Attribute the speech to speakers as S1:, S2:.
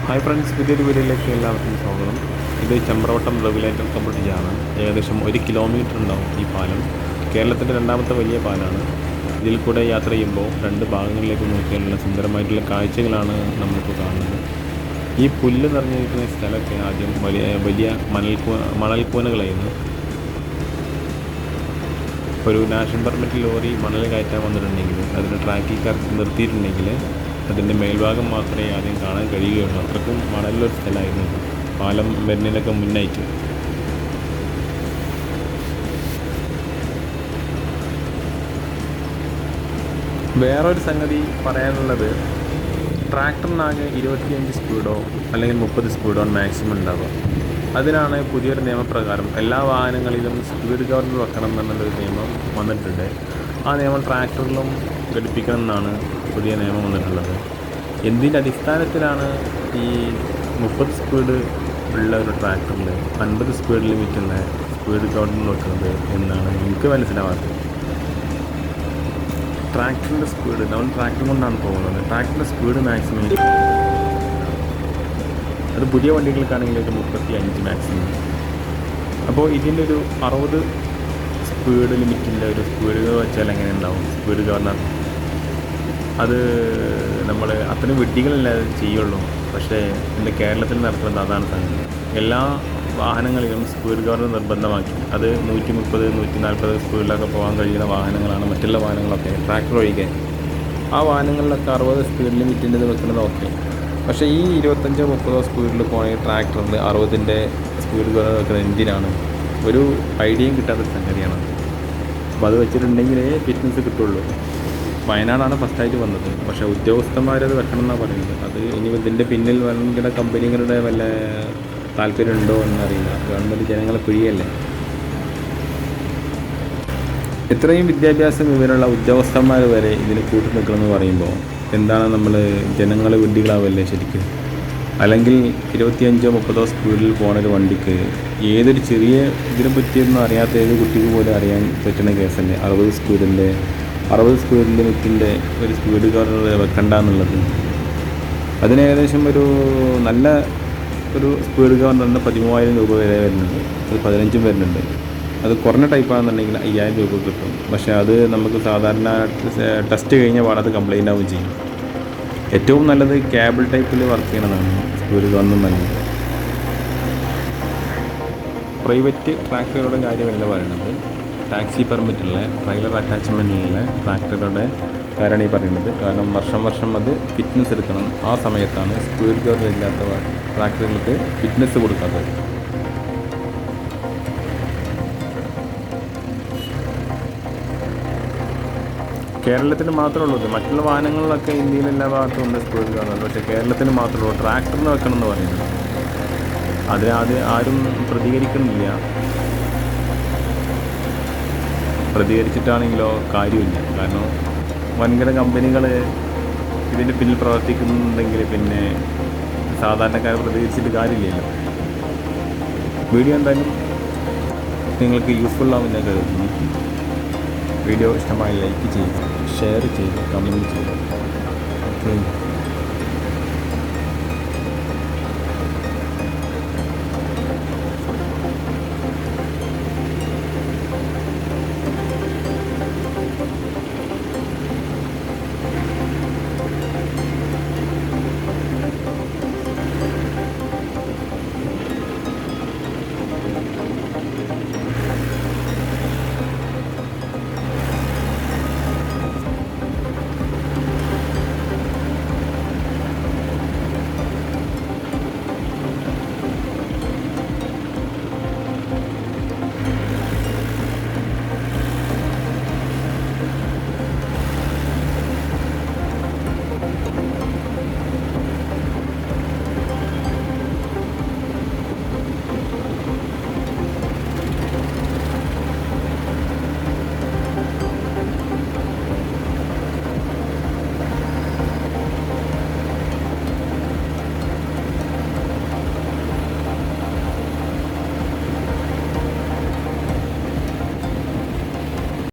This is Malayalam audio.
S1: ഹായ് ഫ്രണ്ട്സ്, പുതിയൊരു വീഡിയോയിലേക്ക് എല്ലാവർക്കും സ്വാഗതം. ഇത് ചമ്രവട്ടം റെഗുലേറ്റർ കം ബ്രിഡ്ജാണ്. ഏകദേശം 1 കിലോമീറ്റർ ഉണ്ടാവും ഈ പാലം. കേരളത്തിൻ്റെ രണ്ടാമത്തെ വലിയ പാലമാണ്. ഇതിൽ കൂടെ യാത്ര ചെയ്യുമ്പോൾ രണ്ട് ഭാഗങ്ങളിലേക്ക് നോക്കിയാലുള്ള സുന്ദരമായിട്ടുള്ള കാഴ്ചകളാണ് നമ്മളിപ്പോൾ കാണുന്നത്. ഈ പുല്ല് നിറഞ്ഞിരിക്കുന്ന സ്ഥലമൊക്കെ ആദ്യം വലിയ മണൽക്കൂനകളായിരുന്നു. ഒരു നാഷണൽ പെർമിറ്റ് ലോറി മണൽ കയറ്റാൻ വന്നിട്ടുണ്ടെങ്കിൽ അതിന് ട്രാക്കിൽ നിർത്തിയിട്ടുണ്ടെങ്കിൽ അതിൻ്റെ മേൽഭാഗം മാത്രമേ ആദ്യം കാണാൻ കഴിയുകയുള്ളൂ. അത്രക്കും മണലൊരു സ്ഥലമായിരുന്നു പാലം വരുന്നതിനൊക്കെ മുന്നായിട്ട്. വേറൊരു സംഗതി പറയാനുള്ളത്, ട്രാക്ടറിനാകെ 25 സ്പീഡോ അല്ലെങ്കിൽ 30 സ്പീഡോ മാക്സിമം ഉണ്ടാവുക. അതിനാണ് പുതിയൊരു നിയമപ്രകാരം എല്ലാ വാഹനങ്ങളിലും സ്പീഡ് ഗവർണർ വെക്കണം എന്നുള്ളൊരു നിയമം വന്നിട്ടുണ്ട്. ആ നിയമം ട്രാക്ടറിലും ഘടിപ്പിക്കണം എന്നാണ് പുതിയ നിയമം വന്നിട്ടുള്ളത്. എന്തിൻ്റെ അടിസ്ഥാനത്തിലാണ് ഈ 30 സ്പീഡ് ഉള്ള ഒരു ട്രാക്ടറിൽ 50 സ്പീഡ് ലിമിറ്റുള്ള സ്പീഡ് ഗവർണർ വെക്കുന്നത് എന്നാണ് എനിക്ക് മനസ്സിലാവാത്തത്. ട്രാക്ടറിൻ്റെ സ്പീഡ്, നമ്മൾ ട്രാക്ടർ കൊണ്ടാണ് പോകുന്നത്, ട്രാക്ടറിൻ്റെ സ്പീഡ് മാക്സിമം അത് പുതിയ വണ്ടികൾക്കാണെങ്കിൽ ഒരു 35 മാക്സിമം. അപ്പോൾ ഇതിൻ്റെ ഒരു 60 സ്പീഡ് ലിമിറ്റിൻ്റെ ഒരു സ്പീഡ് വെച്ചാൽ എങ്ങനെ ഉണ്ടാവും സ്പീഡ് ഗവർണർ? അത് നമ്മൾ അത്രയും വെട്ടികളല്ലേ അത് ചെയ്യുള്ളൂ. പക്ഷേ ഇന്ന് കേരളത്തിൽ നടക്കുന്നത് അതാണ് സംഗതി. എല്ലാ വാഹനങ്ങളിലും സ്പീഡ് ഗവർണർ നിർബന്ധമാക്കി. അത് 130, 140 സ്പീഡിലൊക്കെ പോകാൻ കഴിയുന്ന വാഹനങ്ങളാണ് മറ്റുള്ള വാഹനങ്ങളൊക്കെ, ട്രാക്ടർ ഒഴികെ. ആ വാഹനങ്ങളിലൊക്കെ 60 സ്പീഡ് ലിമിറ്റിൻ്റെ വെക്കുന്നത് ഓക്കെ. പക്ഷേ ഈ 25, 30 സ്പീഡിൽ പോകണമെങ്കിൽ ട്രാക്ടറിൽ 60ൻ്റെ സ്പീഡ് ഗവർണർ വെക്കുന്നത് എന്തിനാണ്? ഒരു ഐഡിയയും കിട്ടാത്ത സംഗതിയാണ്. അപ്പോൾ അത് വെച്ചിട്ടുണ്ടെങ്കിലേ ഫിറ്റ്നസ് കിട്ടുള്ളൂ. വയനാടാണ് ഫസ്റ്റായിട്ട് വന്നത്, പക്ഷേ ഉദ്യോഗസ്ഥന്മാരത് വെക്കണം എന്നാണ് പറയുന്നത്. അത് ഇനി ഇതിൻ്റെ പിന്നിൽ വൻകിട കമ്പനികളുടെ വല്ല താല്പര്യമുണ്ടോ എന്നറിയില്ല. ഗവൺമെൻറ് ജനങ്ങളെ പിഴിയല്ലേ. ഇത്രയും വിദ്യാഭ്യാസം വിവരമുള്ള ഉദ്യോഗസ്ഥന്മാർ വരെ ഇതിന് കൂട്ടി നിൽക്കണമെന്ന് പറയുമ്പോൾ എന്താണ്, നമ്മൾ ജനങ്ങൾ വിഡ്ഢികളാവല്ലേ ശരിക്കും? അല്ലെങ്കിൽ 25, 30 സ്പീഡിൽ പോകുന്നൊരു വണ്ടിക്ക് ഏതൊരു ചെറിയ ഇതിനെ പറ്റിയൊന്നും അറിയാത്ത ഏത് കുട്ടിക്ക് പോലും അറിയാൻ പറ്റുന്ന കേസല്ലേ 60 സ്പീഡ് ലിമിറ്റിൻ്റെ ഒരു സ്പീഡ് ഗവർണർ വെക്കണ്ട എന്നുള്ളത്. അതിന് ഏകദേശം ഒരു നല്ല ഒരു സ്പീഡ് ഗവർണറിന് 13,000 രൂപ വരെ വരുന്നുണ്ട്. ഒരു 15 വരുന്നുണ്ട്. അത് കുറഞ്ഞ ടൈപ്പാണെന്നുണ്ടെങ്കിൽ 5,000 രൂപ കിട്ടും. പക്ഷേ അത് നമുക്ക് സാധാരണ ടെസ്റ്റ് കഴിഞ്ഞ പാടത് കംപ്ലൈൻ്റ് ആവുകയും ചെയ്യും. ഏറ്റവും നല്ലത് കേബിൾ ടൈപ്പിൽ വർക്ക് ചെയ്യണതാണ് സ്പീഡ് ഗവർണർ നല്ലത്. പ്രൈവറ്റ് ട്രാക്ടറുകളുടെ കാര്യമല്ല പറയുന്നത്, ടാക്സി പെർമിറ്റുള്ള ട്രെയിലർ അറ്റാച്ച്മെൻറ്റിലുള്ള ട്രാക്ടറുകളുടെ കാര്യമാണ് ഈ പറയുന്നത്. കാരണം വർഷം അത് ഫിറ്റ്നസ് എടുക്കണം. ആ സമയത്താണ് സ്പീഡ് ഗവർണർ ഇല്ലാത്ത ട്രാക്ടറുകൾക്ക് ഫിറ്റ്നസ് കൊടുക്കാത്തത്. കേരളത്തിന് മാത്രമേ ഉള്ളൂ. മറ്റുള്ള വാഹനങ്ങളിലൊക്കെ ഇന്ത്യയിൽ എല്ലാ ഭാഗത്തും ഉണ്ട് സ്പീഡ് ഗവർണർ. പക്ഷേ കേരളത്തിന് മാത്രമേ ഉള്ളൂ ട്രാക്ടറിന് വെക്കണം എന്ന് പറയുന്നത്. ആരും പ്രതികരിക്കുന്നില്ല. പ്രതികരിച്ചിട്ടാണെങ്കിലോ കാര്യമില്ല. കാരണം വൻകിട കമ്പനികൾ ഇതിൻ്റെ പിന്നിൽ പ്രവർത്തിക്കുന്നുണ്ടെങ്കിൽ പിന്നെ സാധാരണക്കാർ പ്രതികരിച്ചിട്ട് കാര്യമില്ലല്ലോ. വീഡിയോ എന്തായാലും നിങ്ങൾക്ക് യൂസ്ഫുൾ ആവും ഞാൻ കരുതുന്നു. വീഡിയോ ഇഷ്ടമായി ലൈക്ക് ചെയ്യുക, ഷെയർ ചെയ്യുക, കമൻറ്റ് ചെയ്യുക. ഓക്കെ.